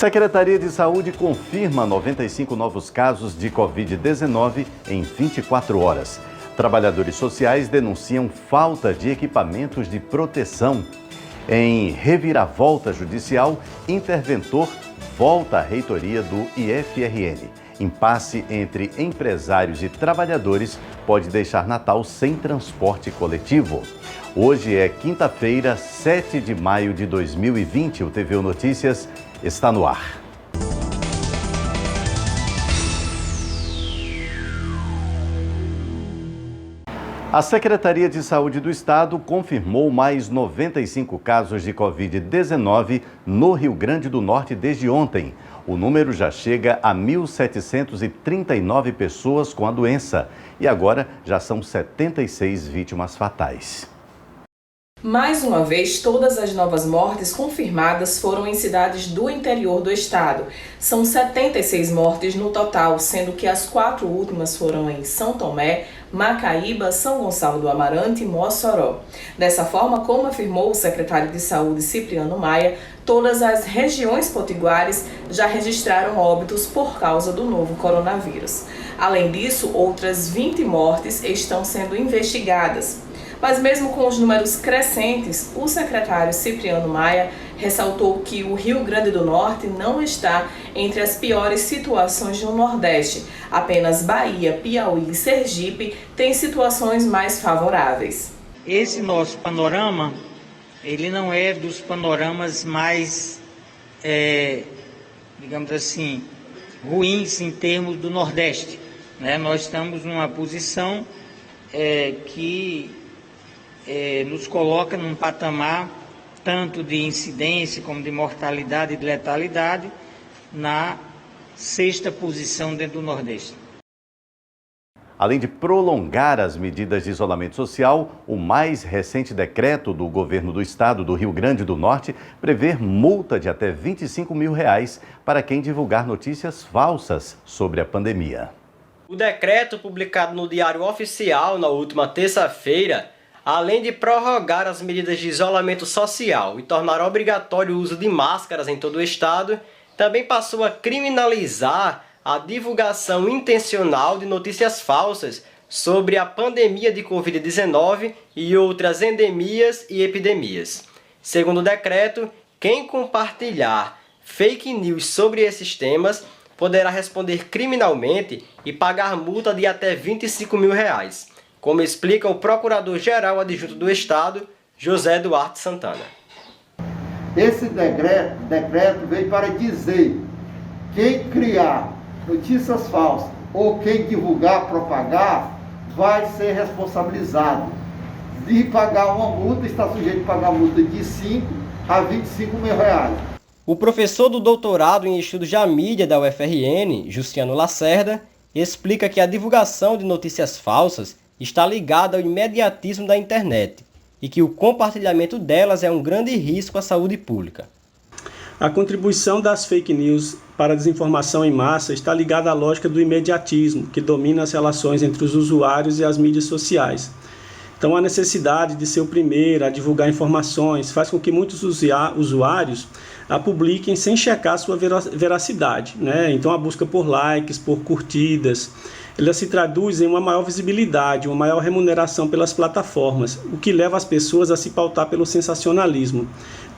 Secretaria de Saúde confirma 95 novos casos de Covid-19 em 24 horas. Trabalhadores sociais denunciam falta de equipamentos de proteção. Em reviravolta judicial, interventor volta à reitoria do IFRN. Impasse entre empresários e trabalhadores pode deixar Natal sem transporte coletivo. Hoje é quinta-feira, 7 de maio de 2020. O TVU Notícias está no ar. A Secretaria de Saúde do Estado confirmou mais 95 casos de Covid-19 no Rio Grande do Norte desde ontem. O número já chega a 1.739 pessoas com a doença e agora já são 76 vítimas fatais. Mais uma vez, todas as novas mortes confirmadas foram em cidades do interior do estado. São 76 mortes no total, sendo que as 4 últimas foram em São Tomé, Macaíba, São Gonçalo do Amarante e Mossoró. Dessa forma, como afirmou o secretário de Saúde Cipriano Maia, todas as regiões potiguares já registraram óbitos por causa do novo coronavírus. Além disso, outras 20 mortes estão sendo investigadas. Mas mesmo com os números crescentes, o secretário Cipriano Maia ressaltou que o Rio Grande do Norte não está entre as piores situações no Nordeste. Apenas Bahia, Piauí e Sergipe têm situações mais favoráveis. Esse nosso panorama, ele não é dos panoramas mais, digamos assim, ruins em termos do Nordeste, né? Nós estamos numa posição que nos coloca num patamar tanto de incidência como de mortalidade e de letalidade na 6ª posição dentro do Nordeste. Além de prolongar as medidas de isolamento social, o mais recente decreto do governo do estado do Rio Grande do Norte prevê multa de até R$25 mil para quem divulgar notícias falsas sobre a pandemia. O decreto, publicado no Diário Oficial na última terça-feira, além de prorrogar as medidas de isolamento social e tornar obrigatório o uso de máscaras em todo o estado, também passou a criminalizar a divulgação intencional de notícias falsas sobre a pandemia de Covid-19 e outras endemias e epidemias. Segundo o decreto, quem compartilhar fake news sobre esses temas poderá responder criminalmente e pagar multa de até R$25 mil. Como explica o Procurador-Geral Adjunto do Estado, José Duarte Santana. Esse decreto veio para dizer: quem criar notícias falsas ou quem divulgar, propagar, vai ser responsabilizado. De pagar uma multa, está sujeito a pagar multa de 5 a R$25 mil. O professor do doutorado em estudos da mídia da UFRN, Justiano Lacerda, explica que a divulgação de notícias falsas está ligada ao imediatismo da internet e que o compartilhamento delas é um grande risco à saúde pública. A contribuição das fake news para a desinformação em massa está ligada à lógica do imediatismo, que domina as relações entre os usuários e as mídias sociais. Então, a necessidade de ser o primeiro a divulgar informações faz com que muitos usuários a publiquem sem checar sua veracidade, né? Então, a busca por likes, por curtidas, ela se traduz em uma maior visibilidade, uma maior remuneração pelas plataformas, o que leva as pessoas a se pautar pelo sensacionalismo,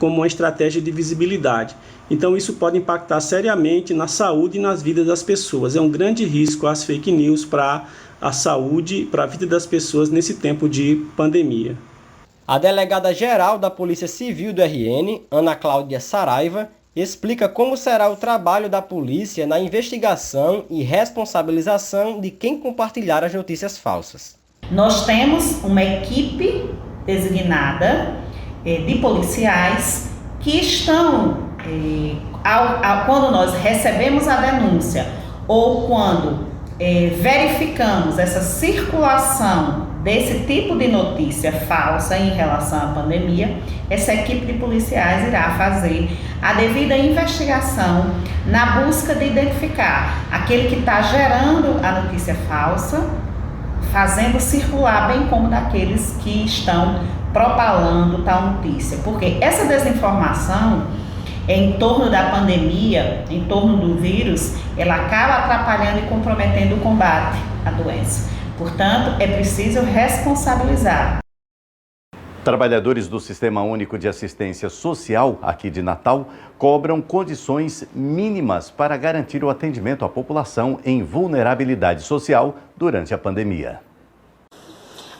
como uma estratégia de visibilidade. Então isso pode impactar seriamente na saúde e nas vidas das pessoas. É um grande risco as fake news para a saúde, para a vida das pessoas nesse tempo de pandemia. A delegada-geral da Polícia Civil do RN, Ana Cláudia Saraiva, explica como será o trabalho da polícia na investigação e responsabilização de quem compartilhar as notícias falsas. Nós temos uma equipe designada de policiais que estão, quando nós recebemos a denúncia ou quando verificamos essa circulação desse tipo de notícia falsa em relação à pandemia, essa equipe de policiais irá fazer a devida investigação na busca de identificar aquele que está gerando a notícia falsa, fazendo circular, bem como daqueles que estão propalando tal notícia. Porque essa desinformação, em torno da pandemia, em torno do vírus, ela acaba atrapalhando e comprometendo o combate à doença. Portanto, é preciso responsabilizar. Trabalhadores do Sistema Único de Assistência Social, aqui de Natal, cobram condições mínimas para garantir o atendimento à população em vulnerabilidade social durante a pandemia.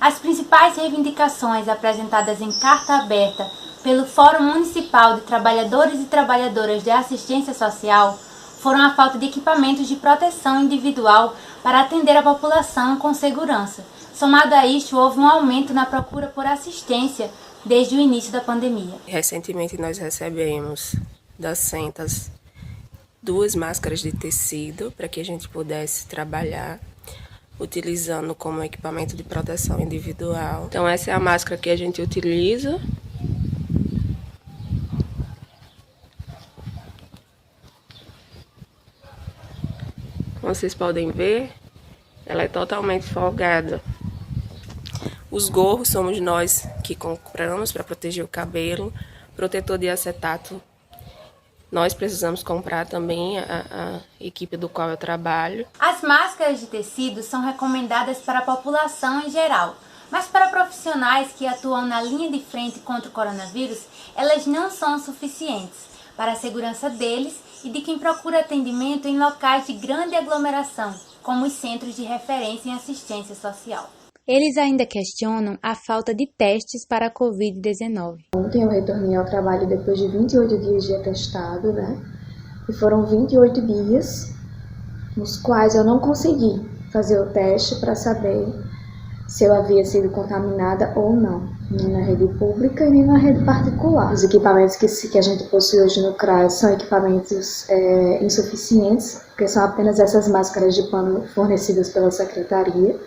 As principais reivindicações apresentadas em carta aberta pelo Fórum Municipal de Trabalhadores e Trabalhadoras de Assistência Social foram a falta de equipamentos de proteção individual para atender a população com segurança. Somado a isto, houve um aumento na procura por assistência desde o início da pandemia. Recentemente nós recebemos das Centas 2 máscaras de tecido para que a gente pudesse trabalhar utilizando como equipamento de proteção individual. Então essa é a máscara que a gente utiliza. Como vocês podem ver, ela é totalmente folgada. Os gorros somos nós que compramos para proteger o cabelo. Protetor de acetato, nós precisamos comprar também a equipe do qual eu trabalho. As máscaras de tecido são recomendadas para a população em geral, mas para profissionais que atuam na linha de frente contra o coronavírus, elas não são suficientes para a segurança deles e de quem procura atendimento em locais de grande aglomeração, como os centros de referência em assistência social. Eles ainda questionam a falta de testes para a Covid-19. Ontem eu retornei ao trabalho depois de 28 dias de atestado, E foram 28 dias nos quais eu não consegui fazer o teste para saber se eu havia sido contaminada ou não, nem na rede pública e nem na rede particular. Os equipamentos que a gente possui hoje no CRAS são equipamentos insuficientes, porque são apenas essas máscaras de pano fornecidas pela Secretaria,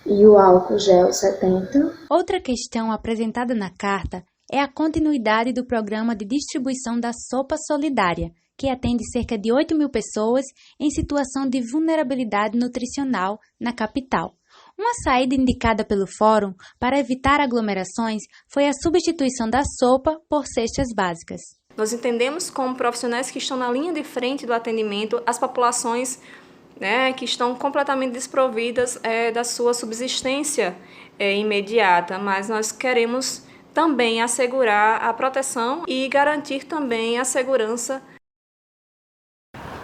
e o álcool gel 70. Outra questão apresentada na carta é a continuidade do programa de distribuição da sopa solidária, que atende cerca de 8.000 pessoas em situação de vulnerabilidade nutricional na capital. Uma saída indicada pelo Fórum para evitar aglomerações foi a substituição da sopa por cestas básicas. Nós entendemos como profissionais que estão na linha de frente do atendimento às populações que estão completamente desprovidas da sua subsistência imediata, mas nós queremos também assegurar a proteção e garantir também a segurança.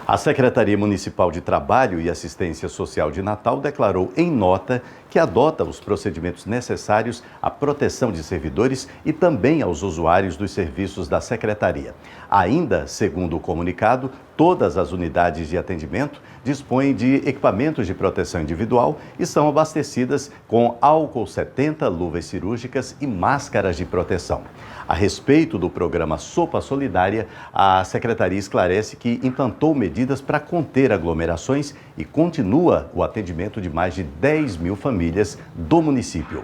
A Secretaria Municipal de Trabalho e Assistência Social de Natal declarou em nota que adota os procedimentos necessários à proteção de servidores e também aos usuários dos serviços da Secretaria. Ainda, segundo o comunicado, todas as unidades de atendimento dispõem de equipamentos de proteção individual e são abastecidas com álcool 70, luvas cirúrgicas e máscaras de proteção. A respeito do programa Sopa Solidária, a Secretaria esclarece que implantou medidas para conter aglomerações e continua o atendimento de mais de 10.000 famílias do município.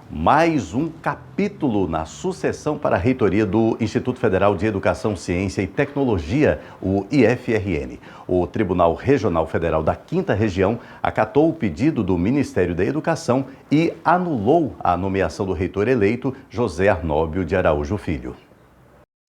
Mais um capítulo na sucessão para a reitoria do Instituto Federal de Educação, Ciência e Tecnologia, o IFRN. O Tribunal Regional Federal da 5ª Região acatou o pedido do Ministério da Educação e anulou a nomeação do reitor eleito, José Arnóbio de Araújo Filho.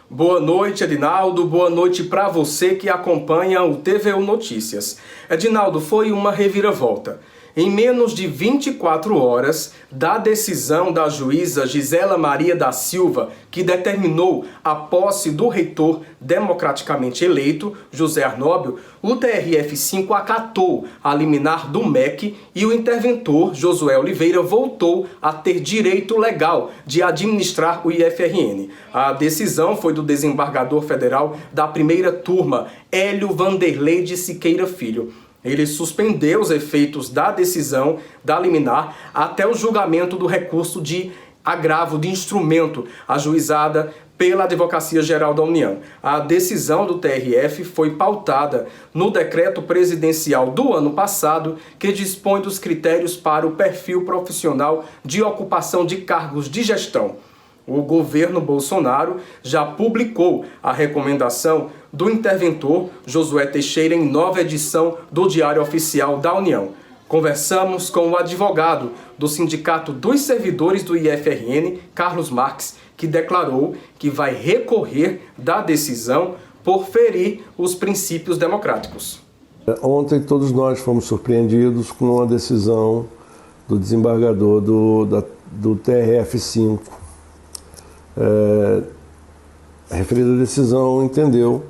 Boa noite, Edinaldo. Boa noite para você que acompanha o TVU Notícias. Edinaldo, foi uma reviravolta. Em menos de 24 horas da decisão da juíza Gisela Maria da Silva, que determinou a posse do reitor democraticamente eleito, José Arnóbio, o TRF5 acatou a liminar do MEC e o interventor, Josué Oliveira, voltou a ter direito legal de administrar o IFRN. A decisão foi do desembargador federal da primeira turma, Hélio Vanderlei de Siqueira Filho. Ele suspendeu os efeitos da decisão da liminar até o julgamento do recurso de agravo de instrumento ajuizada pela Advocacia Geral da União. A decisão do TRF foi pautada no decreto presidencial do ano passado, que dispõe dos critérios para o perfil profissional de ocupação de cargos de gestão. O governo Bolsonaro já publicou a recomendação do interventor Josué Teixeira em nova edição do Diário Oficial da União. Conversamos com o advogado do Sindicato dos Servidores do IFRN, Carlos Marques, que declarou que vai recorrer da decisão por ferir os princípios democráticos. Ontem todos nós fomos surpreendidos com a decisão do desembargador do TRF5. A referida decisão entendeu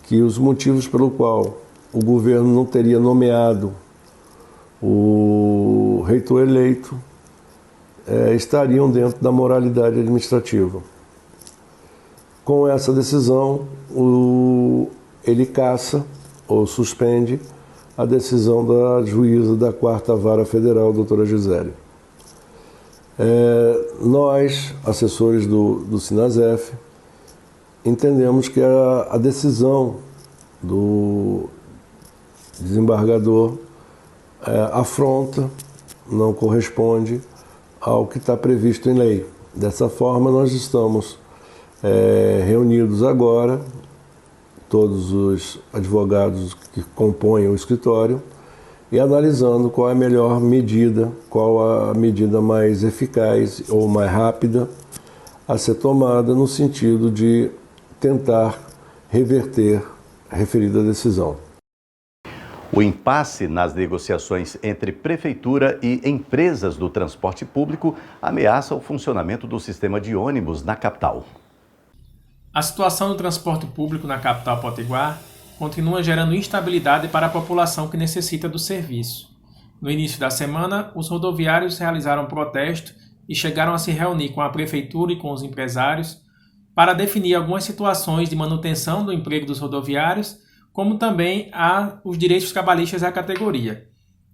que os motivos pelo qual o governo não teria nomeado o reitor eleito estariam dentro da moralidade administrativa. Com essa decisão, ele caça ou suspende a decisão da juíza da 4ª Vara Federal, doutora Gisele. Nós, assessores do Sinasef, entendemos que a decisão do desembargador afronta, não corresponde ao que está previsto em lei. Dessa forma, nós estamos reunidos agora, todos os advogados que compõem o escritório, e analisando qual é a melhor medida, qual a medida mais eficaz ou mais rápida a ser tomada no sentido de tentar reverter a referida decisão. O impasse nas negociações entre prefeitura e empresas do transporte público ameaça o funcionamento do sistema de ônibus na capital. A situação do transporte público na capital potiguar continua gerando instabilidade para a população que necessita do serviço. No início da semana, os rodoviários realizaram protesto e chegaram a se reunir com a prefeitura e com os empresários para definir algumas situações de manutenção do emprego dos rodoviários, como também os direitos trabalhistas da categoria.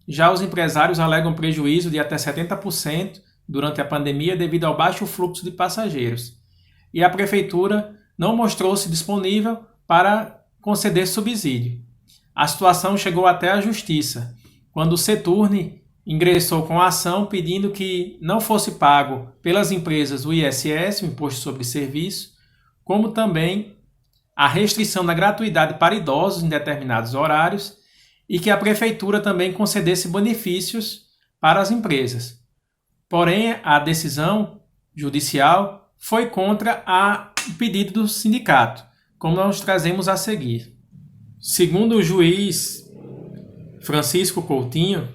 Já os empresários alegam prejuízo de até 70% durante a pandemia devido ao baixo fluxo de passageiros. E a prefeitura não mostrou-se disponível para conceder subsídio. A situação chegou até a justiça, quando o Seturne ingressou com a ação pedindo que não fosse pago pelas empresas o ISS, o Imposto sobre Serviço, como também a restrição da gratuidade para idosos em determinados horários e que a prefeitura também concedesse benefícios para as empresas. Porém, a decisão judicial foi contra o pedido do sindicato, como nós trazemos a seguir. Segundo o juiz Francisco Coutinho,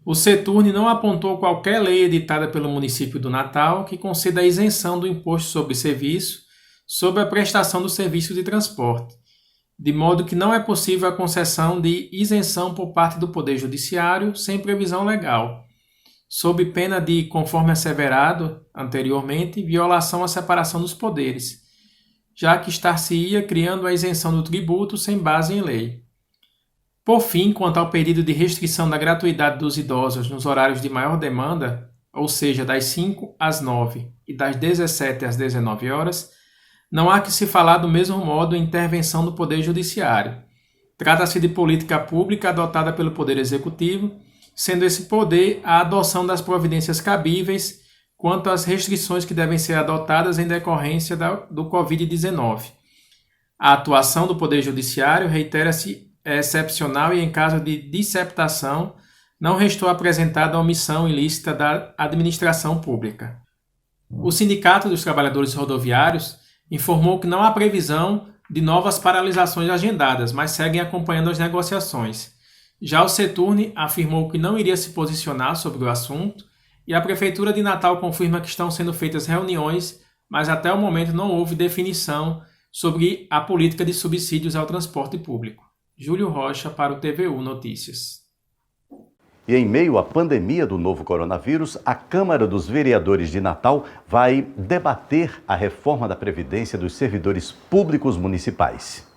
o Seturne não apontou qualquer lei editada pelo município do Natal que conceda a isenção do imposto sobre serviço sobre a prestação do serviço de transporte, de modo que não é possível a concessão de isenção por parte do Poder Judiciário sem previsão legal, sob pena de, conforme asseverado anteriormente, violação à separação dos poderes, já que estar-se-ia criando a isenção do tributo sem base em lei. Por fim, quanto ao pedido de restrição da gratuidade dos idosos nos horários de maior demanda, ou seja, das 5 às 9 e das 17 às 19 horas, não há que se falar do mesmo modo em intervenção do Poder Judiciário. Trata-se de política pública adotada pelo Poder Executivo, sendo esse poder a adoção das providências cabíveis quanto às restrições que devem ser adotadas em decorrência do Covid-19. A atuação do Poder Judiciário reitera-se excepcional e, em caso de disceptação, não restou apresentada a omissão ilícita da administração pública. O Sindicato dos Trabalhadores Rodoviários informou que não há previsão de novas paralisações agendadas, mas seguem acompanhando as negociações. Já o Seturne afirmou que não iria se posicionar sobre o assunto e a Prefeitura de Natal confirma que estão sendo feitas reuniões, mas até o momento não houve definição sobre a política de subsídios ao transporte público. Júlio Rocha para o TVU Notícias. E em meio à pandemia do novo coronavírus, a Câmara dos Vereadores de Natal vai debater a reforma da Previdência dos servidores públicos municipais.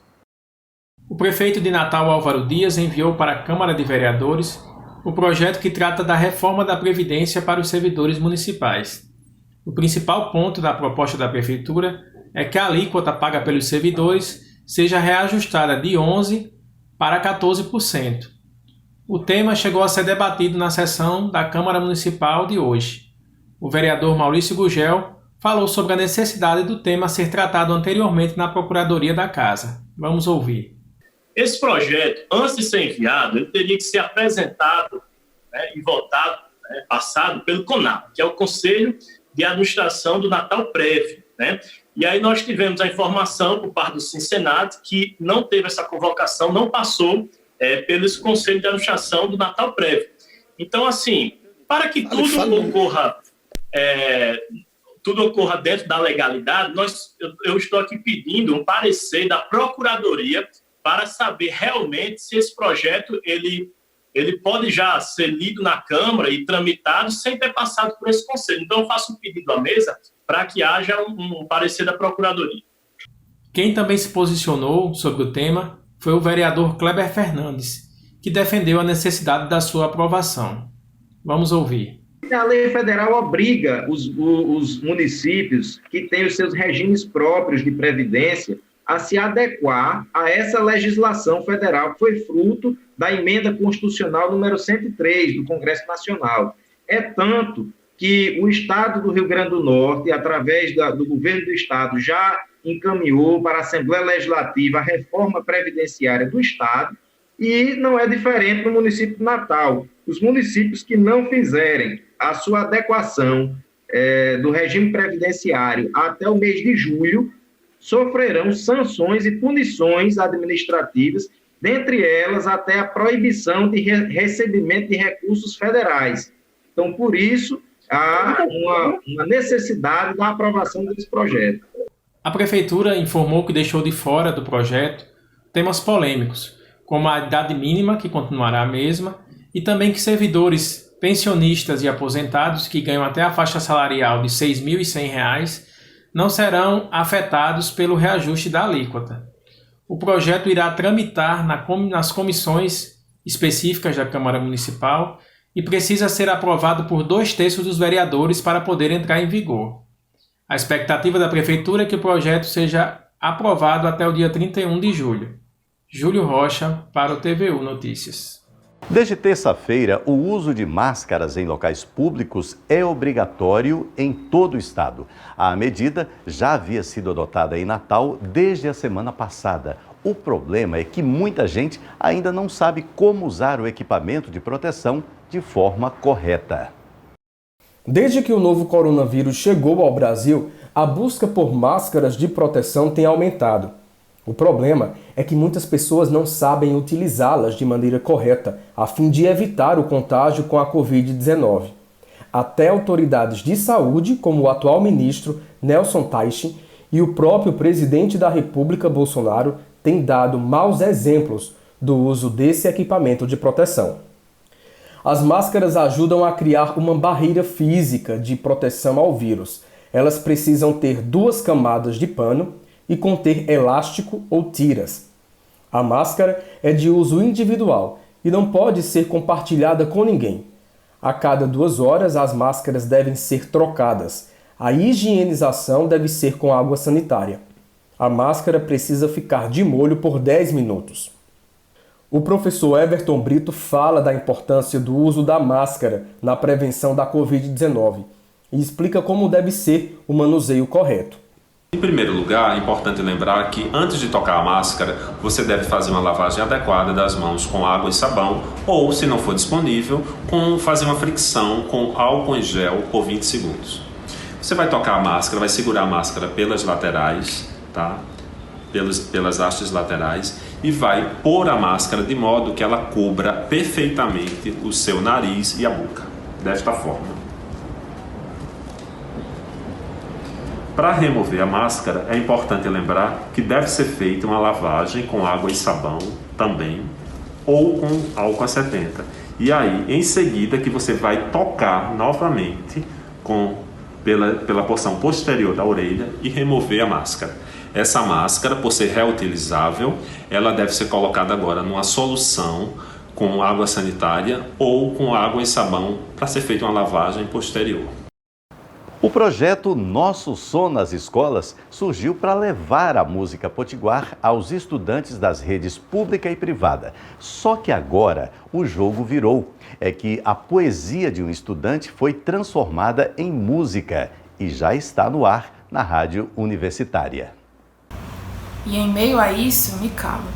O prefeito de Natal, Álvaro Dias, enviou para a Câmara de Vereadores o projeto que trata da reforma da Previdência para os servidores municipais. O principal ponto da proposta da Prefeitura é que a alíquota paga pelos servidores seja reajustada de 11% para 14%. O tema chegou a ser debatido na sessão da Câmara Municipal de hoje. O vereador Maurício Gugel falou sobre a necessidade do tema ser tratado anteriormente na Procuradoria da Casa. Vamos ouvir. Esse projeto, antes de ser enviado, ele teria que ser apresentado e votado, passado pelo CONAP, que é o Conselho de Administração do Natal Prev. né? E aí nós tivemos a informação por parte do Cincenado que não teve essa convocação, não passou pelo Conselho de Administração do Natal Prévio. Então, assim, para que tudo ocorra dentro da legalidade, eu estou aqui pedindo um parecer da Procuradoria para saber realmente se esse projeto ele pode já ser lido na Câmara e tramitado sem ter passado por esse Conselho. Então, eu faço um pedido à mesa para que haja um parecer da Procuradoria. Quem também se posicionou sobre o tema foi o vereador Kleber Fernandes, que defendeu a necessidade da sua aprovação. Vamos ouvir. A lei federal obriga os municípios que têm os seus regimes próprios de previdência a se adequar a essa legislação federal que foi fruto da emenda constitucional número 103 do Congresso Nacional. É tanto que o Estado do Rio Grande do Norte, através do governo do Estado, já encaminhou para a Assembleia Legislativa a reforma previdenciária do Estado, e não é diferente no município de Natal. Os municípios que não fizerem a sua adequação do regime previdenciário até o mês de julho sofrerão sanções e punições administrativas, dentre elas até a proibição de recebimento de recursos federais. Então, por isso, há uma necessidade da aprovação desse projeto. A Prefeitura informou que deixou de fora do projeto temas polêmicos, como a idade mínima, que continuará a mesma, e também que servidores, pensionistas e aposentados que ganham até a faixa salarial de R$ 6.100 não serão afetados pelo reajuste da alíquota. O projeto irá tramitar nas comissões específicas da Câmara Municipal e precisa ser aprovado por 2/3 dos vereadores para poder entrar em vigor. A expectativa da Prefeitura é que o projeto seja aprovado até o dia 31 de julho. Júlio Rocha, para o TVU Notícias. Desde terça-feira, o uso de máscaras em locais públicos é obrigatório em todo o estado. A medida já havia sido adotada em Natal desde a semana passada. O problema é que muita gente ainda não sabe como usar o equipamento de proteção de forma correta. Desde que o novo coronavírus chegou ao Brasil, a busca por máscaras de proteção tem aumentado. O problema é que muitas pessoas não sabem utilizá-las de maneira correta, a fim de evitar o contágio com a Covid-19. Até autoridades de saúde, como o atual ministro Nelson Teich e o próprio presidente da República, Bolsonaro, têm dado maus exemplos do uso desse equipamento de proteção. As máscaras ajudam a criar uma barreira física de proteção ao vírus. Elas precisam ter 2 camadas de pano e conter elástico ou tiras. A máscara é de uso individual e não pode ser compartilhada com ninguém. A cada 2 horas, as máscaras devem ser trocadas. A higienização deve ser com água sanitária. A máscara precisa ficar de molho por 10 minutos. O professor Everton Brito fala da importância do uso da máscara na prevenção da Covid-19 e explica como deve ser o manuseio correto. Em primeiro lugar, é importante lembrar que antes de tocar a máscara, você deve fazer uma lavagem adequada das mãos com água e sabão ou, se não for disponível, fazer uma fricção com álcool em gel por 20 segundos. Você vai tocar a máscara, vai segurar a máscara pelas laterais, tá? Pelas hastes laterais, e vai pôr a máscara de modo que ela cubra perfeitamente o seu nariz e a boca, desta forma. Para remover a máscara, é importante lembrar que deve ser feita uma lavagem com água e sabão também, ou com álcool a 70. E aí, em seguida, que você vai tocar novamente pela porção posterior da orelha e remover a máscara. Essa máscara, por ser reutilizável, ela deve ser colocada agora numa solução com água sanitária ou com água e sabão para ser feita uma lavagem posterior. O projeto Nosso Som nas Escolas surgiu para levar a música potiguar aos estudantes das redes pública e privada. Só que agora o jogo virou. É que a poesia de um estudante foi transformada em música e já está no ar na rádio universitária. E em meio a isso eu me calo,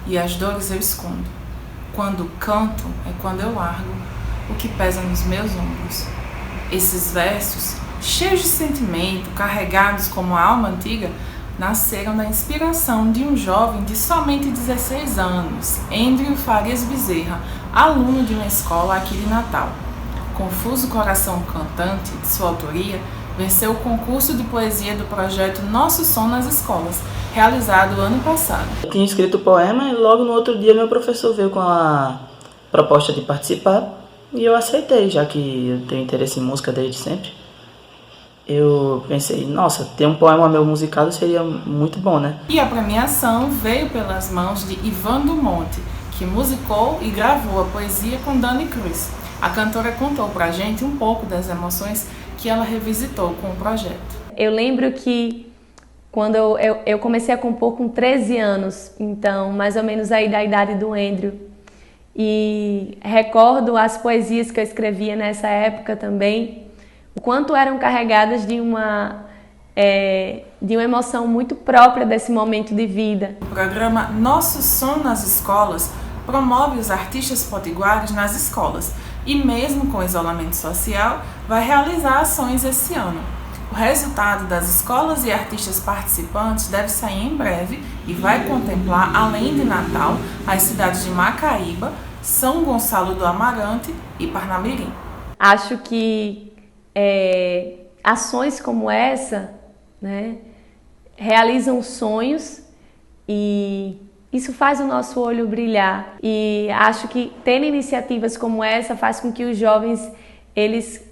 e as dores eu escondo. Quando canto é quando eu largo o que pesa nos meus ombros. Esses versos cheios de sentimento, carregados como a alma antiga, nasceram da inspiração de um jovem de somente 16 anos, Andrew Farias Bezerra, aluno de uma escola aqui de Natal. Confuso Coração Cantante, de sua autoria, venceu o concurso de poesia do projeto Nosso Som nas Escolas, realizado ano passado. Eu tinha escrito o poema e logo no outro dia meu professor veio com a proposta de participar e eu aceitei, já que eu tenho interesse em música desde sempre. Eu pensei, nossa, ter um poema meu musicado seria muito bom, né? E a premiação veio pelas mãos de Ivan Dumont, que musicou e gravou a poesia com Dani Cruz. A cantora contou pra gente um pouco das emoções que ela revisitou com o projeto. Eu lembro que quando eu comecei a compor com 13 anos, então mais ou menos aí da idade do Andrew, e recordo as poesias que eu escrevia nessa época também, o quanto eram carregadas de uma emoção muito própria desse momento de vida. O programa Nosso Som nas Escolas promove os artistas potiguares nas escolas e mesmo com isolamento social, vai realizar ações esse ano. O resultado das escolas e artistas participantes deve sair em breve e vai contemplar, além de Natal, as cidades de Macaíba, São Gonçalo do Amarante e Parnamirim. Acho que ações como essa, né, realizam sonhos e isso faz o nosso olho brilhar. E acho que ter iniciativas como essa faz com que os jovens eles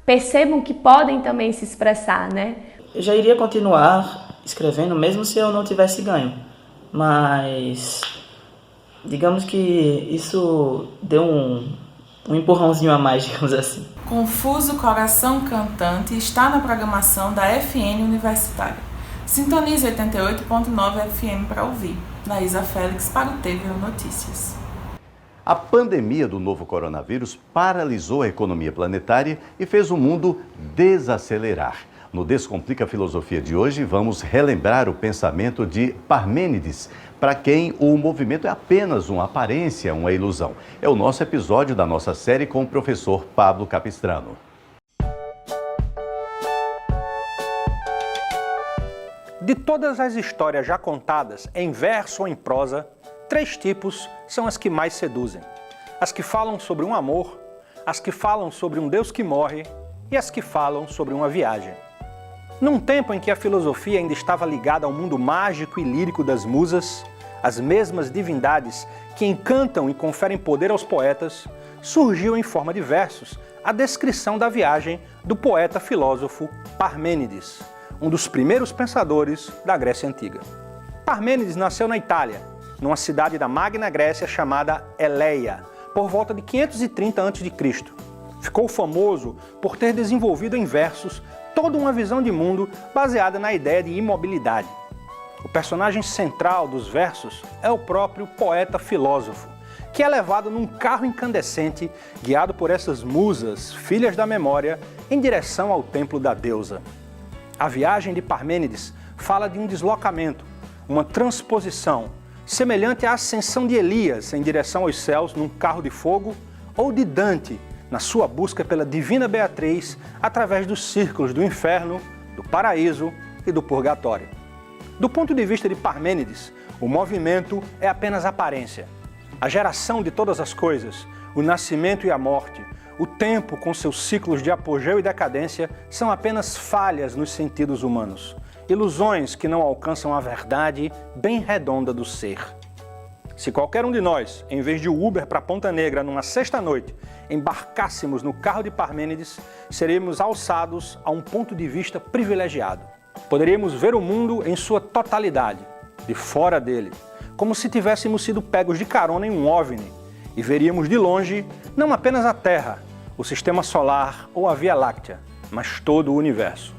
percebam que podem também se expressar, né? Eu já iria continuar escrevendo mesmo se eu não tivesse ganho, mas digamos que isso deu um empurrãozinho a mais, digamos assim. Confuso Coração Cantante está na programação da FN Universitária. Sintonize 88.9 FM para ouvir. Laísa Félix para o TVU Notícias. A pandemia do novo coronavírus paralisou a economia planetária e fez o mundo desacelerar. No Descomplica Filosofia de hoje, vamos relembrar o pensamento de Parmênides, para quem o movimento é apenas uma aparência, uma ilusão. É o nosso episódio da nossa série com o professor Pablo Capistrano. De todas as histórias já contadas, em verso ou em prosa, 3 tipos são as que mais seduzem. As que falam sobre um amor, as que falam sobre um Deus que morre e as que falam sobre uma viagem. Num tempo em que a filosofia ainda estava ligada ao mundo mágico e lírico das musas, as mesmas divindades que encantam e conferem poder aos poetas, surgiu em forma de versos a descrição da viagem do poeta-filósofo Parmênides, um dos primeiros pensadores da Grécia Antiga. Parmênides nasceu na Itália, numa cidade da Magna Grécia chamada Eleia, por volta de 530 a.C. Ficou famoso por ter desenvolvido em versos toda uma visão de mundo baseada na ideia de imobilidade. O personagem central dos versos é o próprio poeta-filósofo, que é levado num carro incandescente, guiado por essas musas, filhas da memória, em direção ao templo da deusa. A viagem de Parmênides fala de um deslocamento, uma transposição, semelhante à ascensão de Elias em direção aos céus num carro de fogo, ou de Dante, na sua busca pela divina Beatriz através dos círculos do inferno, do paraíso e do purgatório. Do ponto de vista de Parmênides, o movimento é apenas aparência. A geração de todas as coisas, o nascimento e a morte, o tempo com seus ciclos de apogeu e decadência são apenas falhas nos sentidos humanos, ilusões que não alcançam a verdade bem redonda do ser. Se qualquer um de nós, em vez de Uber para Ponta Negra numa sexta-noite, embarcássemos no carro de Parmênides, seríamos alçados a um ponto de vista privilegiado. Poderíamos ver o mundo em sua totalidade, de fora dele, como se tivéssemos sido pegos de carona em um OVNI, e veríamos de longe não apenas a Terra, o Sistema Solar ou a Via Láctea, mas todo o universo.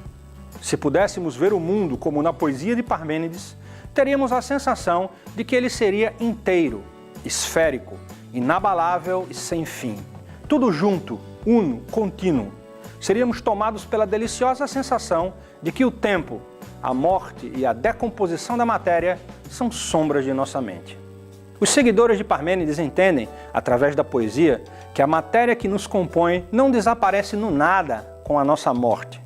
Se pudéssemos ver o mundo como na poesia de Parmênides, teríamos a sensação de que ele seria inteiro, esférico, inabalável e sem fim. Tudo junto, uno, contínuo. Seríamos tomados pela deliciosa sensação de que o tempo, a morte e a decomposição da matéria são sombras de nossa mente. Os seguidores de Parmênides entendem, através da poesia, que a matéria que nos compõe não desaparece no nada com a nossa morte.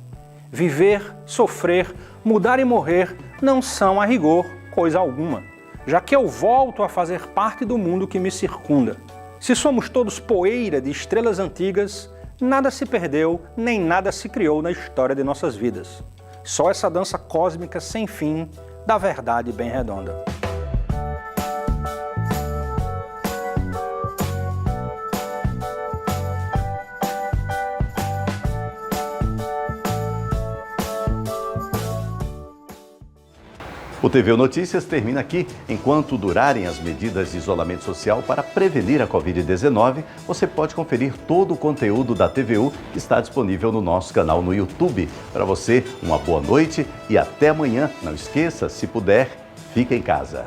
Viver, sofrer, mudar e morrer não são, a rigor, coisa alguma, já que eu volto a fazer parte do mundo que me circunda. Se somos todos poeira de estrelas antigas, nada se perdeu, nem nada se criou na história de nossas vidas. Só essa dança cósmica sem fim da verdade bem redonda. O TVU Notícias termina aqui. Enquanto durarem as medidas de isolamento social para prevenir a Covid-19, você pode conferir todo o conteúdo da TVU que está disponível no nosso canal no YouTube. Para você, uma boa noite e até amanhã. Não esqueça, se puder, fique em casa.